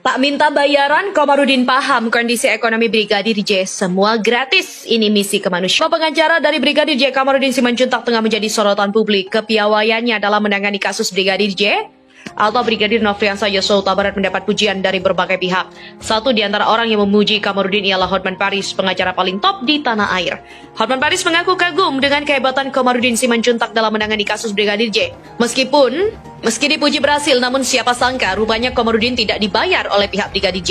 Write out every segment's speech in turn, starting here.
Tak minta bayaran, Komarudin paham kondisi ekonomi Brigadir J. Semua gratis, ini misi kemanusiaan. Pengacara dari Brigadir J. Komarudin Simanjuntak tengah menjadi sorotan publik. Kepiawaiannya dalam menangani kasus Brigadir J atau Brigadir Nofriansah Yosua Huta Barat mendapat pujian dari berbagai pihak. Satu di antara orang yang memuji Komarudin ialah Hotman Paris, pengacara paling top di tanah air. Hotman Paris mengaku kagum dengan kehebatan Komarudin Simanjuntak dalam menangani kasus Brigadir J. Meski dipuji berhasil, namun siapa sangka rupanya Komarudin tidak dibayar oleh pihak Brigadir J.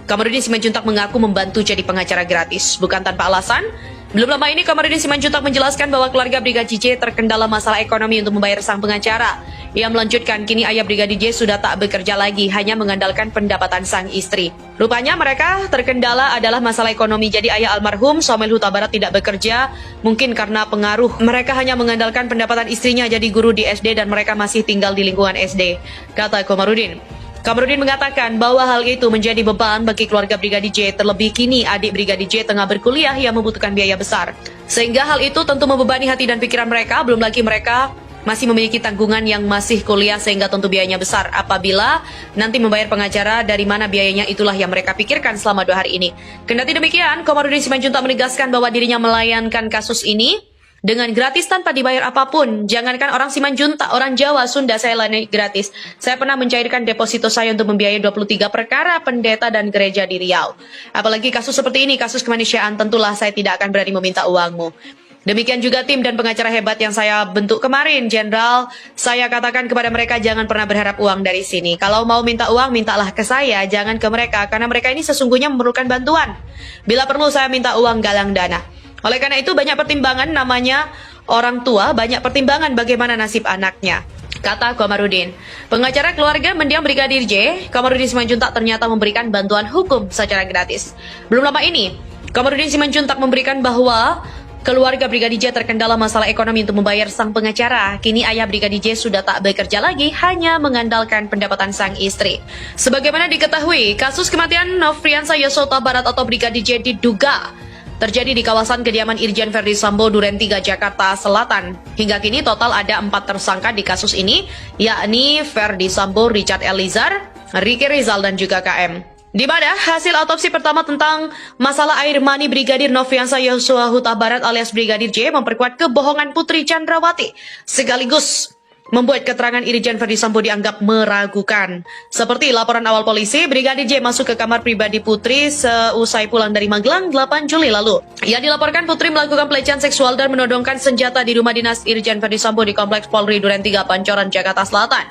Komarudin Simanjuntak mengaku membantu jadi pengacara gratis, bukan tanpa alasan. Belum lama ini Komarudin Simanjuntak menjelaskan bahwa keluarga Brigadir J terkendala masalah ekonomi untuk membayar sang pengacara. Ia melanjutkan kini ayah Brigadir J sudah tak bekerja lagi, hanya mengandalkan pendapatan sang istri. Rupanya mereka terkendala adalah masalah ekonomi, jadi ayah almarhum Somel Huta Barat tidak bekerja, mungkin karena pengaruh. Mereka hanya mengandalkan pendapatan istrinya jadi guru di SD dan mereka masih tinggal di lingkungan SD, kata Komarudin. Komarudin mengatakan bahwa hal itu menjadi beban bagi keluarga Brigadir J, terlebih kini adik Brigadir J tengah berkuliah yang membutuhkan biaya besar. Sehingga hal itu tentu membebani hati dan pikiran mereka, belum lagi mereka masih memiliki tanggungan yang masih kuliah sehingga tentu biayanya besar. Apabila nanti membayar pengacara, dari mana biayanya itulah yang mereka pikirkan selama 2 hari ini. Kendati demikian, Komarudin Simanjuntak menegaskan bahwa dirinya melayangkan kasus ini dengan gratis tanpa dibayar apapun. Jangankan orang Simanjuntak, orang Jawa, Sunda saya layani gratis. Saya pernah mencairkan deposito saya untuk membiayai 23 perkara pendeta dan gereja di Riau. Apalagi kasus seperti ini, kasus kemanusiaan, tentulah saya tidak akan berani meminta uangmu. Demikian juga tim dan pengacara hebat yang saya bentuk kemarin, Jenderal. Saya katakan kepada mereka jangan pernah berharap uang dari sini. Kalau mau minta uang, mintalah ke saya, jangan ke mereka, karena mereka ini sesungguhnya memerlukan bantuan. Bila perlu saya minta uang galang dana. Oleh karena itu banyak pertimbangan, namanya orang tua, banyak pertimbangan bagaimana nasib anaknya, kata Komarudin. Pengacara keluarga mendiang Brigadir J, Komarudin Simanjuntak ternyata memberikan bantuan hukum secara gratis. Belum lama ini, Komarudin Simanjuntak memberikan bahwa keluarga Brigadir J terkendala masalah ekonomi untuk membayar sang pengacara. Kini ayah Brigadir J sudah tak bekerja lagi, hanya mengandalkan pendapatan sang istri. Sebagaimana diketahui, kasus kematian Nofriansah Yosua Huta Barat atau Brigadir J diduga terjadi di kawasan kediaman Irjen Verdi Sambo Duren 3 Jakarta Selatan. Hingga kini total ada 4 tersangka di kasus ini, yakni Verdi Sambo, Richard Eliezer, Ricky Rizal, dan juga KM. Di mana hasil autopsi pertama tentang masalah air mani Brigadir Nofriansah Yosua Huta Barat alias Brigadir J memperkuat kebohongan Putri Chandrawati, sekaligus membuat keterangan Irjen Verdi Sambo dianggap meragukan. Seperti laporan awal polisi, Brigadir J masuk ke kamar pribadi Putri seusai pulang dari Magelang 8 Juli lalu. Ia dilaporkan Putri melakukan pelecehan seksual dan menodongkan senjata di rumah dinas Irjen Verdi Sambo di Kompleks Polri Duren 3 Pancoran, Jakarta Selatan.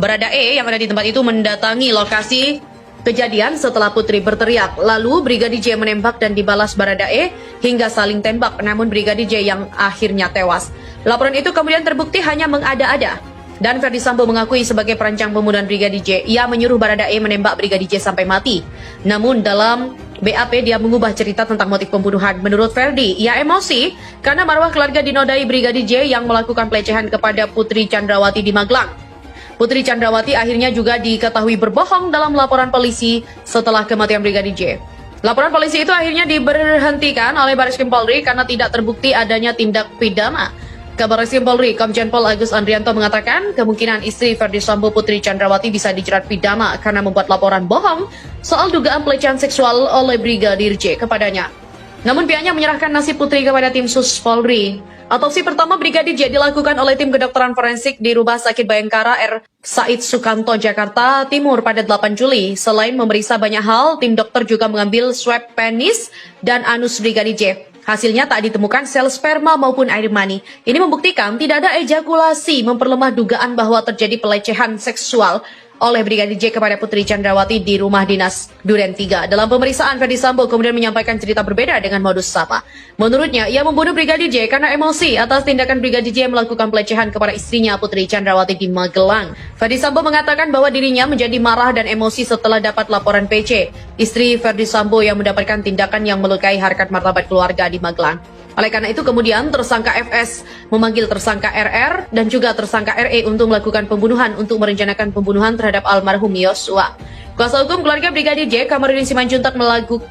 Baradae yang ada di tempat itu mendatangi lokasi kejadian setelah Putri berteriak. Lalu Brigadir J menembak dan dibalas Baradae hingga saling tembak, namun Brigadir J yang akhirnya tewas. Laporan itu kemudian terbukti hanya mengada-ada. Dan Verdi Sambo mengakui sebagai perancang pembunuhan Brigadir J. Ia menyuruh Baradae menembak Brigadir J sampai mati. Namun dalam BAP dia mengubah cerita tentang motif pembunuhan. Menurut Verdi, ia emosi karena marwah keluarga dinodai Brigadir J yang melakukan pelecehan kepada Putri Chandrawati di Magelang. Putri Chandrawati akhirnya juga diketahui berbohong dalam laporan polisi setelah kematian Brigadir J. Laporan polisi itu akhirnya diberhentikan oleh Bareskrim Polri karena tidak terbukti adanya tindak pidana. Kabar Bareskrim Polri, Komjen Pol Agus Andrianto mengatakan kemungkinan istri Verdi Sambo Putri Chandrawati bisa dijerat pidana karena membuat laporan bohong soal dugaan pelecehan seksual oleh Brigadir J kepadanya. Namun pihaknya menyerahkan nasib Putri kepada tim Sus Polri. Autopsi pertama Brigadir J dilakukan oleh tim kedokteran forensik di Rumah Sakit Bayangkara R. Said Sukanto, Jakarta Timur pada 8 Juli. Selain memeriksa banyak hal, tim dokter juga mengambil swab penis dan anus Brigadir J. Hasilnya tak ditemukan sel sperma maupun air mani. Ini membuktikan tidak ada ejakulasi, memperlemah dugaan bahwa terjadi pelecehan seksual oleh Brigadir J kepada Putri Chandrawati di rumah dinas Duren 3. Dalam pemeriksaan, Verdi Sambo kemudian menyampaikan cerita berbeda dengan modus sama. Menurutnya, ia membunuh Brigadir J karena emosi atas tindakan Brigadir J melakukan pelecehan kepada istrinya Putri Chandrawati di Magelang. Verdi Sambo mengatakan bahwa dirinya menjadi marah dan emosi setelah dapat laporan PC, istri Verdi Sambo yang mendapatkan tindakan yang melukai harkat martabat keluarga di Magelang. Oleh karena itu kemudian tersangka FS memanggil tersangka RR dan juga tersangka RE untuk melakukan pembunuhan untuk merencanakan pembunuhan terhadap almarhum Yosua. Kuasa hukum keluarga Brigadir J, Komarudin Simanjuntak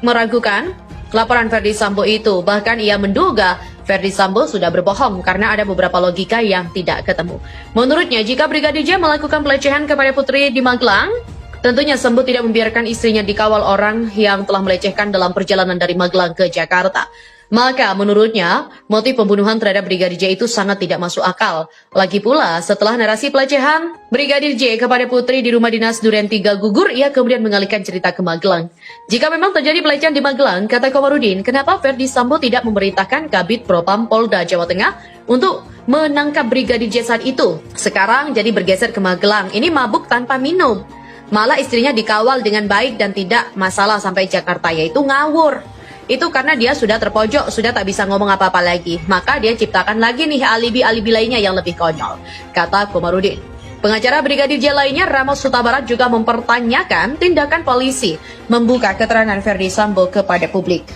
meragukan laporan Verdi Sambo itu. Bahkan ia menduga Verdi Sambo sudah berbohong karena ada beberapa logika yang tidak ketemu. Menurutnya, jika Brigadir J melakukan pelecehan kepada Putri di Magelang, Tentunya Sambo tidak membiarkan istrinya dikawal orang yang telah melecehkan dalam perjalanan dari Magelang ke Jakarta. Maka menurutnya, motif pembunuhan terhadap Brigadir J itu sangat tidak masuk akal. Lagi pula, setelah narasi pelecehan Brigadir J kepada putri di rumah dinas Duren 3 gugur, ia kemudian mengalihkan cerita ke Magelang. Jika memang terjadi pelecehan di Magelang, kata Komarudin, kenapa Verdi Sambo tidak memerintahkan Kabid Propam Polda Jawa Tengah untuk menangkap Brigadir J saat itu? Sekarang jadi bergeser ke Magelang, ini mabuk tanpa minum. Malah istrinya dikawal dengan baik dan tidak masalah sampai Jakarta, yaitu ngawur. Itu karena dia sudah terpojok, sudah tak bisa ngomong apa-apa lagi. Maka dia ciptakan lagi nih alibi-alibi lainnya yang lebih konyol, kata Komarudin. Pengacara Brigadir J lainnya, Ramos Huta Barat, juga mempertanyakan tindakan polisi membuka keterangan Verdi Sambo kepada publik.